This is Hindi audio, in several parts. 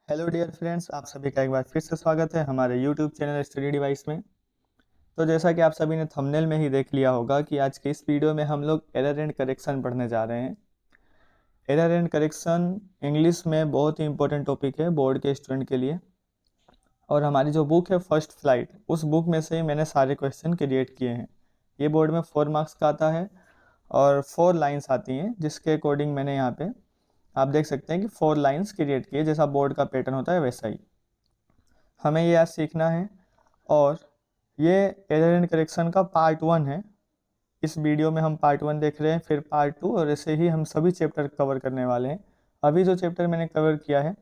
हेलो डियर फ्रेंड्स, आप सभी का एक बार फिर से स्वागत है हमारे यूट्यूब चैनल स्टडी डिवाइस में। तो जैसा कि आप सभी ने थंबनेल में ही देख लिया होगा कि आज के इस वीडियो में हम लोग एरर एंड करेक्शन पढ़ने जा रहे हैं। एरर एंड करेक्शन इंग्लिश में बहुत ही इंपॉर्टेंट टॉपिक है बोर्ड के स्टूडेंट के लिए। और हमारी जो बुक है फर्स्ट फ्लाइट, उस बुक में से ही मैंने सारे क्वेश्चन क्रिएट किए हैं। ये बोर्ड में 4 मार्क्स का आता है और 4 लाइन्स आती हैं, जिसके अकॉर्डिंग मैंने यहाँ पे आप देख सकते हैं कि 4 लाइन्स क्रिएट किए, जैसा बोर्ड का पैटर्न होता है वैसा ही हमें ये आज सीखना है। और ये एरर एंड करेक्शन का पार्ट 1 है। इस वीडियो में हम पार्ट 1 देख रहे हैं, फिर पार्ट 2 और ऐसे ही हम सभी चैप्टर कवर करने वाले हैं। अभी जो चैप्टर मैंने कवर किया है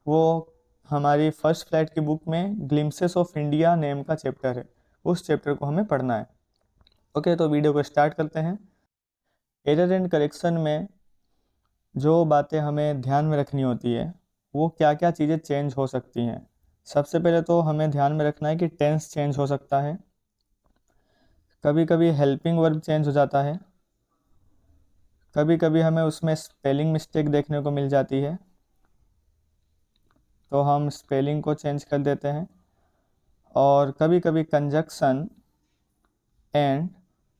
वो हमारी फर्स्ट फ्लाइट की बुक में ग्लिम्सेस ऑफ इंडिया नेम का चैप्टर है, उस चैप्टर को हमें पढ़ना है। ओके, तो वीडियो को स्टार्ट करते हैं। एरर एंड करेक्शन में जो बातें हमें ध्यान में रखनी होती है वो क्या क्या चीज़ें चेंज हो सकती हैं। सबसे पहले तो हमें ध्यान में रखना है कि टेंस चेंज हो सकता है, कभी कभी हेल्पिंग वर्ब चेंज हो जाता है, कभी कभी हमें उसमें स्पेलिंग मिस्टेक देखने को मिल जाती है, तो हम स्पेलिंग को चेंज कर देते हैं। और कभी कभी कंजक्शन एंड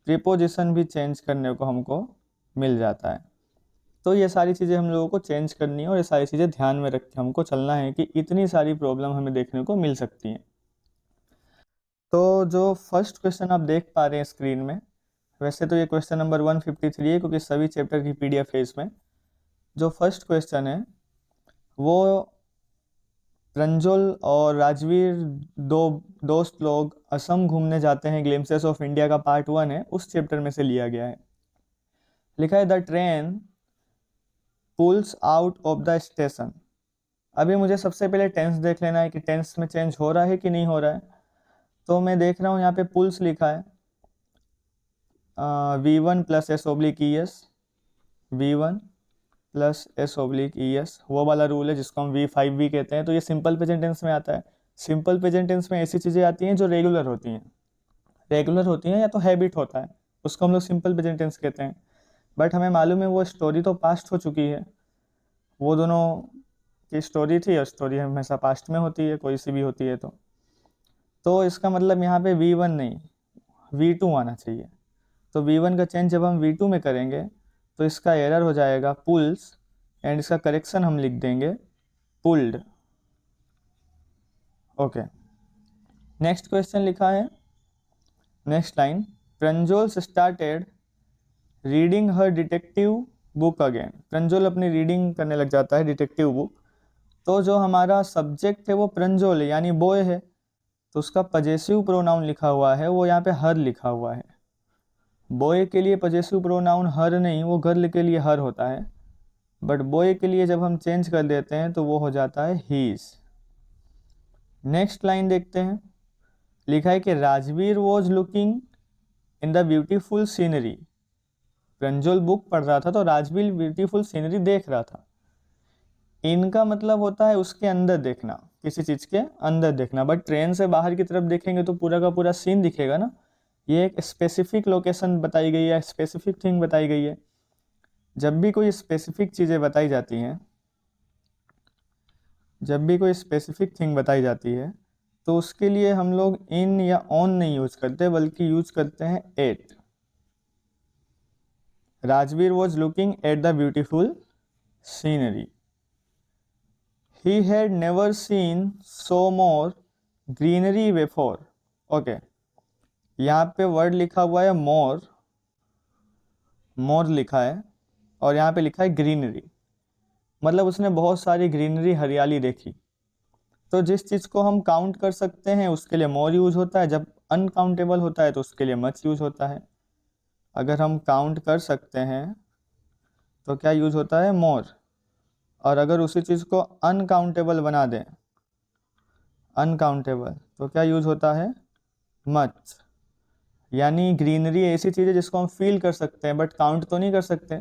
प्रीपोजिशन भी चेंज करने को हमको मिल जाता है। तो ये सारी चीज़ें हम लोगों को चेंज करनी है और ये सारी चीज़ें ध्यान में रख के हमको चलना है कि इतनी सारी प्रॉब्लम हमें देखने को मिल सकती हैं। तो जो फर्स्ट क्वेश्चन आप देख पा रहे हैं स्क्रीन में, वैसे तो ये क्वेश्चन नंबर 153 है क्योंकि सभी चैप्टर की PDF है इसमें। जो फर्स्ट क्वेश्चन है वो प्रंजुल और राजवीर दो दोस्त लोग असम घूमने जाते हैं, ग्लिम्सेस ऑफ इंडिया का पार्ट 1 है, उस चैप्टर में से लिया गया है। लिखा है the train pools out of the station. अभी मुझे सबसे पहले टेंस देख लेना है कि टेंस में चेंज हो रहा है कि नहीं हो रहा है। तो मैं देख रहा हूँ यहाँ पे पुल्स लिखा है, V1 plus S oblique ES, V1 plus S oblique ES, वो वाला रूल है जिसको हम V5 भी कहते हैं। तो ये सिंपल प्रेजेंट टेंस में आता है। सिंपल प्रेजेंट टेंस में ऐसी चीज़ें आती हैं जो रेगुलर होती हैं, या तो हैबिट होता है, उसको हम लोग सिंपल प्रेजेंट टेंस कहते हैं। बट हमें मालूम है वो स्टोरी तो पास्ट हो चुकी है, वो दोनों की स्टोरी थी और स्टोरी हमेशा पास्ट में होती है, कोई सी भी होती है। तो इसका मतलब यहाँ पे V1 नहीं V2 आना चाहिए। तो V1 का चेंज जब हम V2 में करेंगे तो इसका एरर हो जाएगा पुल्स, एंड इसका करेक्शन हम लिख देंगे पुल्ड। ओके, नेक्स्ट क्वेश्चन लिखा है, नेक्स्ट लाइन, प्रंजोल स्टार्टेड रीडिंग हर डिटेक्टिव बुक अगेन। प्रंजोल अपनी रीडिंग करने लग जाता है डिटेक्टिव बुक। तो जो हमारा सब्जेक्ट है वो प्रंजोल है यानी बॉय है, तो उसका पजेसिव प्रोनाउन लिखा हुआ है, वो यहाँ पे हर लिखा हुआ है। बॉय के लिए पजेसिव प्रोनाउन हर नहीं, वो गर्ल के लिए हर होता है। बट बॉय के लिए जब हम चेंज कर देते हैं तो वो हो जाता है हीज। नेक्स्ट लाइन देखते हैं, लिखा है कि Rajveer was looking in the beautiful scenery. Pranjul book पढ़ रहा था तो राजवीर ब्यूटीफुल सीनरी देख रहा था। इनका मतलब होता है उसके अंदर देखना, किसी चीज़ के अंदर देखना। बट ट्रेन से बाहर की तरफ देखेंगे तो पूरा का पूरा सीन दिखेगा ना। ये एक स्पेसिफिक लोकेशन बताई गई है, स्पेसिफिक थिंग बताई गई है। जब भी कोई स्पेसिफिक चीज़ें बताई जाती हैं, जब भी कोई स्पेसिफिक थिंग बताई जाती है तो उसके लिए हम लोग इन या ऑन नहीं यूज करते, बल्कि यूज करते हैं at. Rajveer was looking at the beautiful scenery. He had never seen so more greenery before. Okay, यहाँ पे वर्ड लिखा हुआ है मोर, मोर लिखा है, और यहाँ पे लिखा है ग्रीनरी, मतलब उसने बहुत सारी ग्रीनरी हरियाली देखी। तो जिस चीज़ को हम काउंट कर सकते हैं उसके लिए मोर यूज होता है, जब अनकाउंटेबल होता है तो उसके लिए मच यूज होता है। अगर हम काउंट कर सकते हैं तो क्या यूज होता है, मोर। और अगर उसी चीज़ को अनकाउंटेबल बना दें, अनकाउंटेबल, तो क्या यूज होता है, मच। यानी ग्रीनरी ऐसी चीज़ है जिसको हम फील कर सकते हैं बट काउंट तो नहीं कर सकते।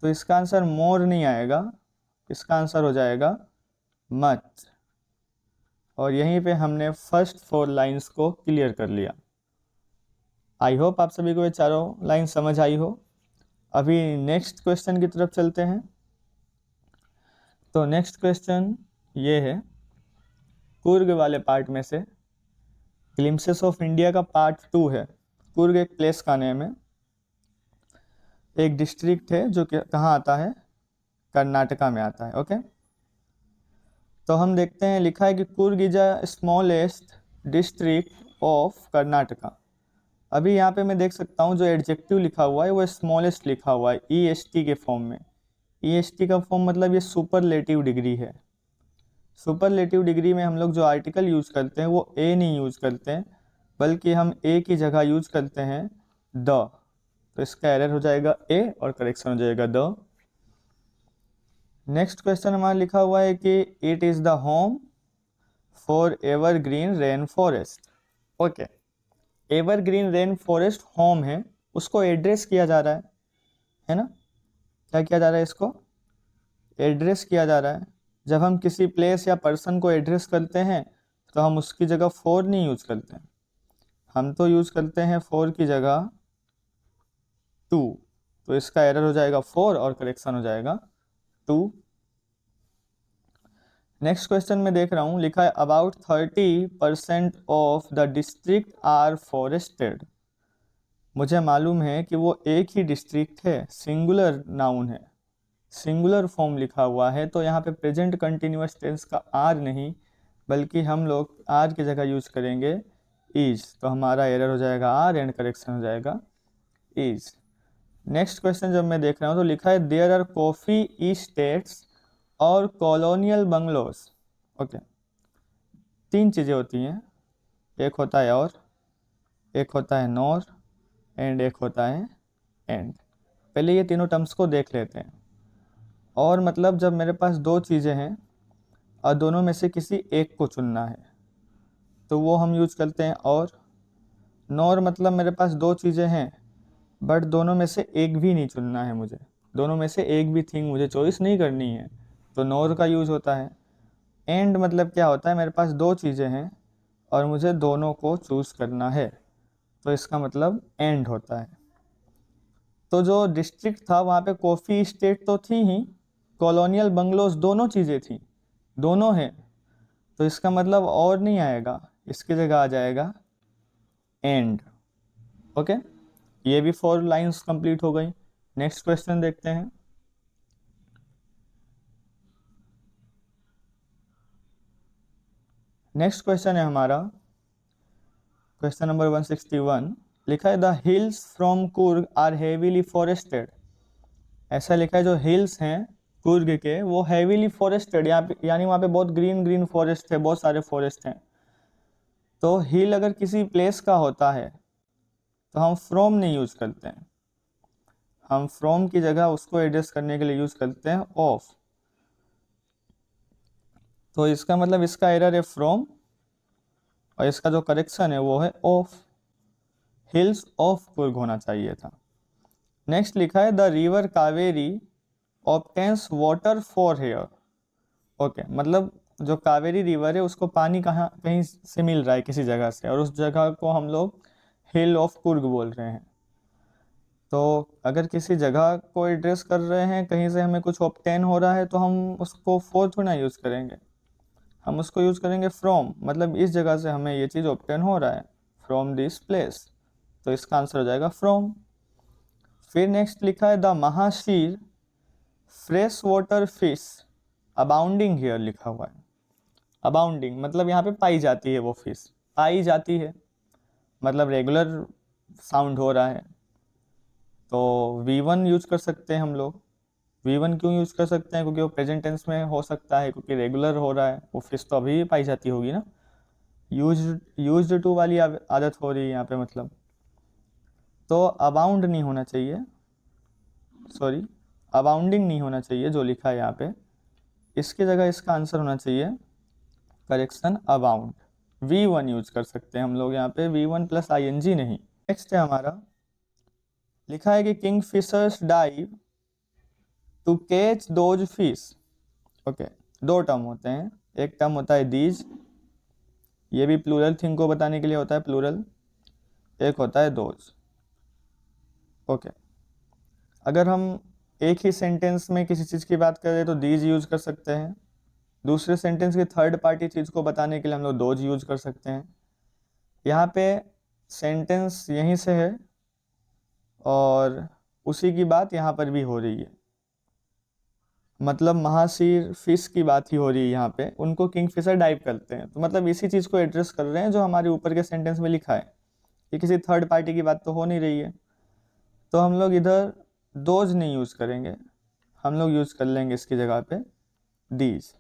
तो इसका आंसर मोर नहीं आएगा, इसका आंसर हो जाएगा मच। और यहीं पे हमने फर्स्ट 4 लाइंस को क्लियर कर लिया। आई होप आप सभी को ये चारों लाइन समझ आई हो। अभी नेक्स्ट क्वेश्चन की तरफ चलते हैं। तो नेक्स्ट क्वेश्चन ये है कुर्ग वाले पार्ट में से। ग्लिम्पसेस ऑफ इंडिया का पार्ट 2 है। कुर्ग एक प्लेस का नेम है, एक डिस्ट्रिक्ट है जो कि कहाँ आता है, कर्नाटका में आता है। ओके, तो हम देखते हैं, लिखा है कि Coorg is a smallest district of Karnataka. अभी यहाँ पे मैं देख सकता हूँ जो एडजेक्टिव लिखा हुआ है वो स्मॉलेस्ट लिखा हुआ है EST के फॉर्म में। EST का फॉर्म मतलब ये सुपरलेटिव डिग्री है। सुपरलेटिव डिग्री में हम लोग जो आर्टिकल यूज करते हैं वो ए नहीं यूज करते हैं, बल्कि हम ए की जगह यूज करते हैं द। तो इसका एरर हो जाएगा ए और करेक्शन हो जाएगा द। नेक्स्ट क्वेश्चन हमारा लिखा हुआ है कि it is the home for evergreen rain forest. Okay, evergreen rain forest home है, उसको एड्रेस किया जा रहा है ना। क्या किया जा रहा है, इसको एड्रेस किया जा रहा है। जब हम किसी प्लेस या पर्सन को एड्रेस करते हैं तो हम उसकी जगह फॉर नहीं यूज करते हैं, हम तो यूज करते हैं फॉर की जगह टू। तो इसका एरर हो जाएगा फॉर और करेक्शन हो जाएगा टू। नेक्स्ट क्वेश्चन में देख रहा हूँ, लिखा है about 30% of the district are forested. मुझे मालूम है कि वो एक ही डिस्ट्रिक्ट है, सिंगुलर नाउन है, सिंगुलर फॉर्म लिखा हुआ है, तो यहाँ पे प्रेजेंट कंटिन्यूअस टेंस का आर नहीं बल्कि हम लोग आर की जगह यूज करेंगे इज। तो हमारा एरर हो जाएगा आर एंड करेक्शन हो जाएगा इज। नेक्स्ट क्वेश्चन जब मैं देख रहा हूँ तो लिखा है देयर आर कॉफ़ी इस्टेट्स और कॉलोनियल बंगलोज। ओके, तीन चीज़ें होती हैं, एक होता है और, एक होता है नॉर एंड एक होता है एंड। पहले ये तीनों टर्म्स को देख लेते हैं। और मतलब जब मेरे पास दो चीज़ें हैं और दोनों में से किसी एक को चुनना है तो वो हम यूज करते हैं और। नॉर मतलब मेरे पास दो चीज़ें हैं बट दोनों में से एक भी नहीं चुनना है मुझे, दोनों में से एक भी थिंग मुझे चॉइस नहीं करनी है, तो नॉर का यूज होता है। एंड मतलब क्या होता है, मेरे पास दो चीज़ें हैं और मुझे दोनों को चूज़ करना है, तो इसका मतलब एंड होता है। तो जो डिस्ट्रिक्ट था वहाँ पे कॉफ़ी स्टेट तो थी ही, कॉलोनियल बंगलोज दोनों चीज़ें थी, दोनों हैं, तो इसका मतलब और नहीं आएगा, इसकी जगह आ जाएगा एंड। ओके, ये भी 4 लाइंस कंप्लीट हो गई। नेक्स्ट क्वेश्चन देखते हैं। नेक्स्ट क्वेश्चन है हमारा क्वेश्चन नंबर 161। लिखा है the hills from Coorg are heavily forested. ऐसा लिखा है जो हिल्स हैं कुर्ग के वो हेवीली फॉरेस्टेड, यहाँ पे यानी वहाँ पे बहुत ग्रीन ग्रीन फॉरेस्ट है, बहुत सारे फॉरेस्ट हैं। तो हिल अगर किसी प्लेस का होता है तो हम फ्रॉम नहीं यूज करते हैं, हम फ्रॉम की जगह उसको एड्रेस करने के लिए यूज करते हैं ऑफ। तो इसका मतलब इसका एरर है फ्रॉम और इसका जो करेक्शन है वो है ऑफ, हिल्स ऑफ कुर्ग होना चाहिए था। नेक्स्ट लिखा है the river Kaveri obtains water for here. Okay, मतलब जो कावेरी रिवर है उसको पानी कहाँ कहीं से मिल रहा है किसी जगह से, और उस जगह को हम लोग हिल ऑफ कुर्ग बोल रहे हैं। तो अगर किसी जगह को एड्रेस कर रहे हैं, कहीं से हमें कुछ ऑब्टेन हो रहा है, तो हम उसको फॉर थोड़ा यूज़ करेंगे, हम उसको यूज़ करेंगे फ्रॉम, मतलब इस जगह से हमें ये चीज़ ऑब्टेन हो रहा है, फ्रॉम दिस प्लेस, तो इसका आंसर हो जाएगा फ्रॉम। फिर नेक्स्ट लिखा है the mahseer fresh water fish abounding here लिखा हुआ है। अबाउंडिंग मतलब यहाँ पे पाई जाती है, वो फिश पाई जाती है, मतलब रेगुलर साउंड हो रहा है, तो V1 यूज कर सकते हैं हम लोग। V1 क्यों यूज कर सकते हैं, क्योंकि वो प्रेजेंट टेंस में हो सकता है, क्योंकि रेगुलर हो रहा है, वो फिश तो अभी भी पाई जाती होगी ना। यूज्ड टू वाली आदत हो रही है यहाँ पे, मतलब तो अबाउंड नहीं होना चाहिए, सॉरी अबाउंडिंग नहीं होना चाहिए जो लिखा है यहाँ पे, इसकी जगह इसका आंसर होना चाहिए करेक्शन अबाउंड। V1 यूज कर सकते हैं हम लोग यहाँ पे, V1 प्लस ING नहीं। नेक्स्ट है हमारा, लिखा है कि king fishers dive to catch those fish. Okay, दो टर्म होते हैं, एक टर्म होता है दीज, ये भी प्लूरल थिंग को बताने के लिए होता है प्लूरल, एक होता है दोज। ओके, अगर हम एक ही सेंटेंस में किसी चीज़ की बात करें तो दीज यूज कर सकते हैं, दूसरे सेंटेंस की थर्ड पार्टी चीज़ को बताने के लिए हम लोग दोज यूज कर सकते हैं। यहाँ पे सेंटेंस यहीं से है और उसी की बात यहाँ पर भी हो रही है, मतलब महाशीर फिश की बात ही हो रही है यहाँ पे, उनको किंगफिशर डाइव करते हैं, तो मतलब इसी चीज़ को एड्रेस कर रहे हैं जो हमारे ऊपर के सेंटेंस में लिखा है। ये किसी थर्ड पार्टी की बात तो हो नहीं रही है, तो हम लोग इधर दोज नहीं यूज़ करेंगे, हम लोग यूज़ कर लेंगे इसकी जगह पे दीज।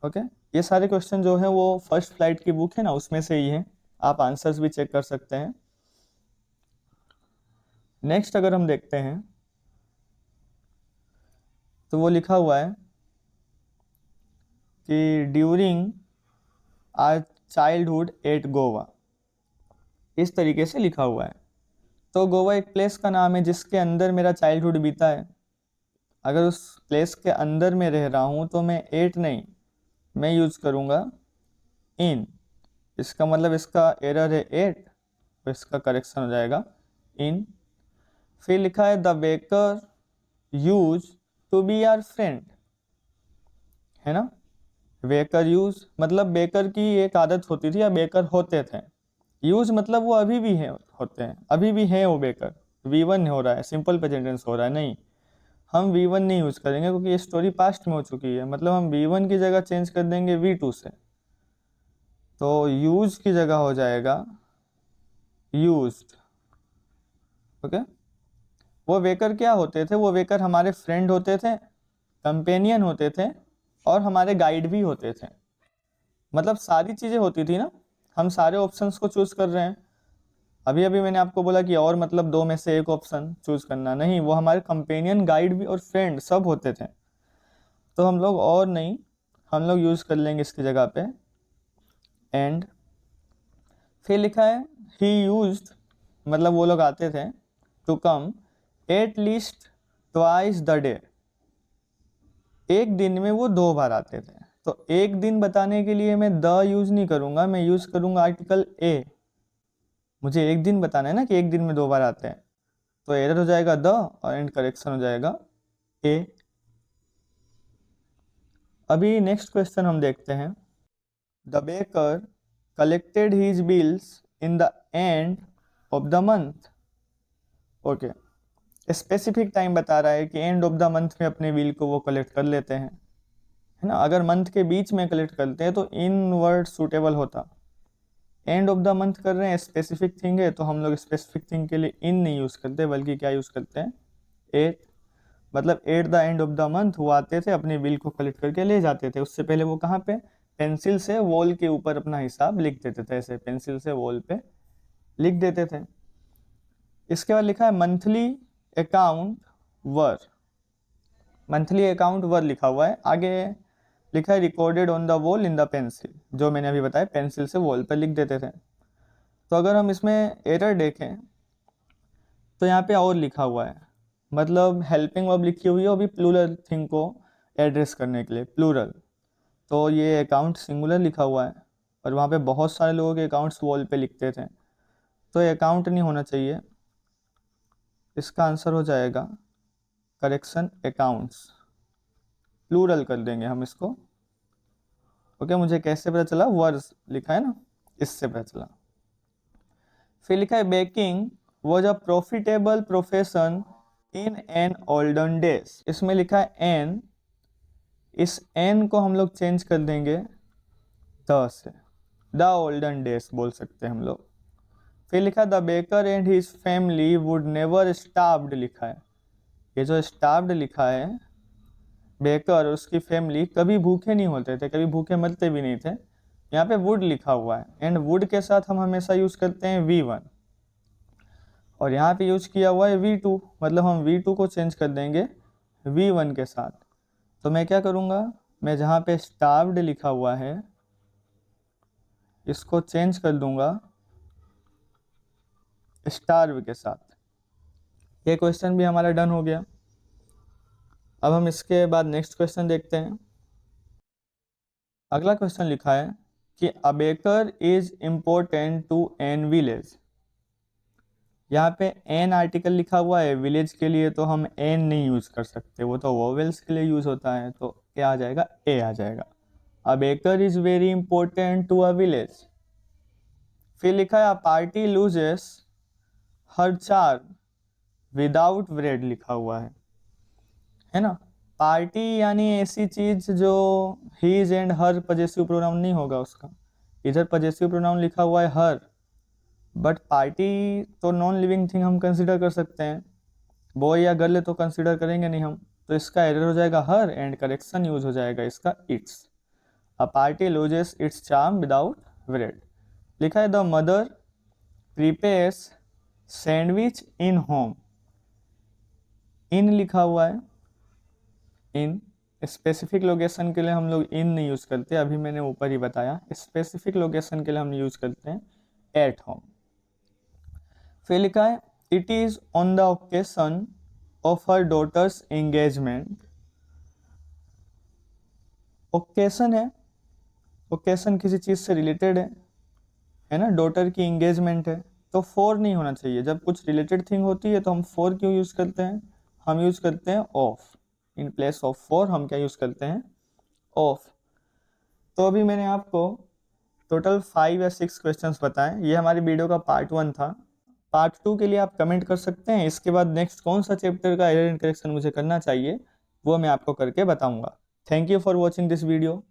ओके, ये सारे क्वेश्चन जो है वो फर्स्ट फ्लाइट की बुक है ना, उसमें से ही है, आप आंसर्स भी चेक कर सकते हैं। नेक्स्ट अगर हम देखते हैं तो वो लिखा हुआ है कि during our childhood at Goa, इस तरीके से लिखा हुआ है। तो गोवा एक प्लेस का नाम है जिसके अंदर मेरा चाइल्डहुड बीता है। अगर उस प्लेस के अंदर में रह रहा हूँ तो मैं एट नहीं, मैं यूज करूँगा इन। इसका मतलब इसका एरर है एट, तो इसका करेक्शन हो जाएगा इन। फिर लिखा है the baker use to be our friend, है ना। बेकर यूज मतलब बेकर की एक आदत होती थी या बेकर होते थे। यूज मतलब वो अभी भी है, होते हैं, अभी भी है वो बेकर। V1 हो रहा है, सिंपल प्रेजेंट टेंस हो रहा है, नहीं हम V1 नहीं यूज करेंगे क्योंकि ये स्टोरी पास्ट में हो चुकी है, मतलब हम V1 की जगह चेंज कर देंगे V2 से, तो यूज की जगह हो जाएगा यूज्ड। ओके, वो वेकर क्या होते थे, वो वेकर हमारे फ्रेंड होते थे, कंपेनियन होते थे और हमारे गाइड भी होते थे। मतलब सारी चीज़ें होती थी ना, हम सारे ऑप्शंस को चूज कर रहे हैं। अभी अभी मैंने आपको बोला कि और मतलब दो में से एक ऑप्शन चूज करना, नहीं, वो हमारे कंपेनियन गाइड भी और फ्रेंड सब होते थे। तो हम लोग और नहीं, हम लोग यूज कर लेंगे इसकी जगह पे एंड। फिर लिखा है ही यूज्ड, मतलब वो लोग आते थे to come at least twice the day, एक दिन में वो 2 बार आते थे। तो एक दिन बताने के लिए मैं द यूज नहीं करूंगा, मैं यूज करूंगा आर्टिकल ए। मुझे एक दिन बताना है ना कि एक दिन में 2 बार आते हैं, तो एरर हो जाएगा द और एंड करेक्शन हो जाएगा ए। अभी नेक्स्ट क्वेश्चन हम देखते हैं। The baker collected his bills in the end of the month. Okay, specific time बता रहा है कि एंड ऑफ द मंथ में अपने बिल को वो कलेक्ट कर लेते हैं, है ना। अगर मंथ के बीच में कलेक्ट करते हैं तो इन वर्ड सूटेबल होता। एंड ऑफ द मंथ कर रहे हैं, स्पेसिफिक थिंग है, तो हम लोग स्पेसिफिक थिंग के लिए इन नहीं यूज करते, बल्कि क्या यूज करते हैं एट। मतलब at the end of the month वो आते थे, अपनी बिल को कलेक्ट करके ले जाते थे। उससे पहले वो कहाँ पे, पेंसिल से वॉल के ऊपर अपना हिसाब लिख देते थे, ऐसे पेंसिल से वॉल पे लिख देते थे। इसके बाद लिखा है मंथली अकाउंट वर, मंथली अकाउंट वर लिखा हुआ है। आगे लिखा है recorded on the wall in the pencil, जो मैंने अभी बताया पेंसिल से वॉल पर लिख देते थे। तो अगर हम इसमें एरर देखें तो यहाँ पे और लिखा हुआ है, मतलब हेल्पिंग वर्ब लिखी हुई है अभी प्लूरल थिंग को एड्रेस करने के लिए, प्लूरल। तो ये अकाउंट सिंगुलर लिखा हुआ है और वहाँ पे बहुत सारे लोगों के अकाउंट्स वॉल पे लिखते थे, तो ये अकाउंट नहीं होना चाहिए। इसका आंसर हो जाएगा करेक्शन अकाउंट्स, प्लूरल कर देंगे हम इसको। ओके, मुझे कैसे पता चला, वर्स लिखा है ना, इससे पता चला। फिर लिखा है baking was a profitable profession in an olden days. इसमें लिखा है एन, इस एन को हम लोग चेंज कर देंगे द से, द ओल्डन डेज बोल सकते हैं हम लोग। फिर लिखा the baker and his family would never starved लिखा है। ये जो स्टार्व्ड लिखा है, बेकर और उसकी फैमिली कभी भूखे नहीं होते थे, कभी भूखे मरते भी नहीं थे। यहाँ पे वुड लिखा हुआ है एंड वुड के साथ हम हमेशा यूज करते हैं V1, और यहाँ पे यूज किया हुआ है V2, मतलब हम V2 को चेंज कर देंगे V1 के साथ। तो मैं क्या करूँगा, मैं जहाँ पे स्टार्व्ड लिखा हुआ है इसको चेंज कर दूंगा स्टार्व के साथ। ये क्वेश्चन भी हमारा डन हो गया। अब हम इसके बाद नेक्स्ट क्वेश्चन देखते हैं। अगला क्वेश्चन लिखा है कि a baker is important to an village. यहाँ पे एन आर्टिकल लिखा हुआ है, विलेज के लिए तो हम एन नहीं यूज कर सकते, वो तो वोवेल्स के लिए यूज होता है, तो क्या आ जाएगा, ए आ जाएगा। A baker is very important to a village. फिर लिखा है a party loses her charm without bread लिखा हुआ है ना। पार्टी यानी ऐसी चीज जो his and her possessive pronoun नहीं होगा उसका, इधर पजेसिव प्रोनाउन लिखा हुआ है हर, बट पार्टी तो नॉन लिविंग थिंग हम कंसिडर कर सकते हैं, बॉय या गर्ल तो कंसिडर करेंगे नहीं हम, तो इसका एरर हो जाएगा हर एंड करेक्शन यूज हो जाएगा इसका its. A party loses its charm without bread. लिखा है the mother prepares sandwich in home. In लिखा हुआ है, इन स्पेसिफिक लोकेशन के लिए हम लोग इन नहीं यूज करते, अभी मैंने ऊपर ही बताया स्पेसिफिक लोकेशन के लिए हम यूज करते हैं एट होम। फिर लिखा है it is on the occasion of her daughter's engagement. Occasion है, ओकेशन किसी चीज से रिलेटेड है ना, डॉटर की एंगेजमेंट है, तो फॉर नहीं होना चाहिए। जब कुछ रिलेटेड थिंग होती है तो हम फॉर क्यों यूज करते हैं, हम यूज करते हैं of. In place of for हम क्या यूज करते हैं, ऑफ। तो अभी मैंने आपको टोटल 5 या 6 क्वेश्चंस बताएं, ये हमारी वीडियो का पार्ट 1 था। पार्ट 2 के लिए आप कमेंट कर सकते हैं, इसके बाद नेक्स्ट कौन सा चैप्टर का एरर एंड करेक्शन मुझे करना चाहिए वो मैं आपको करके बताऊंगा। Thank you for watching this video.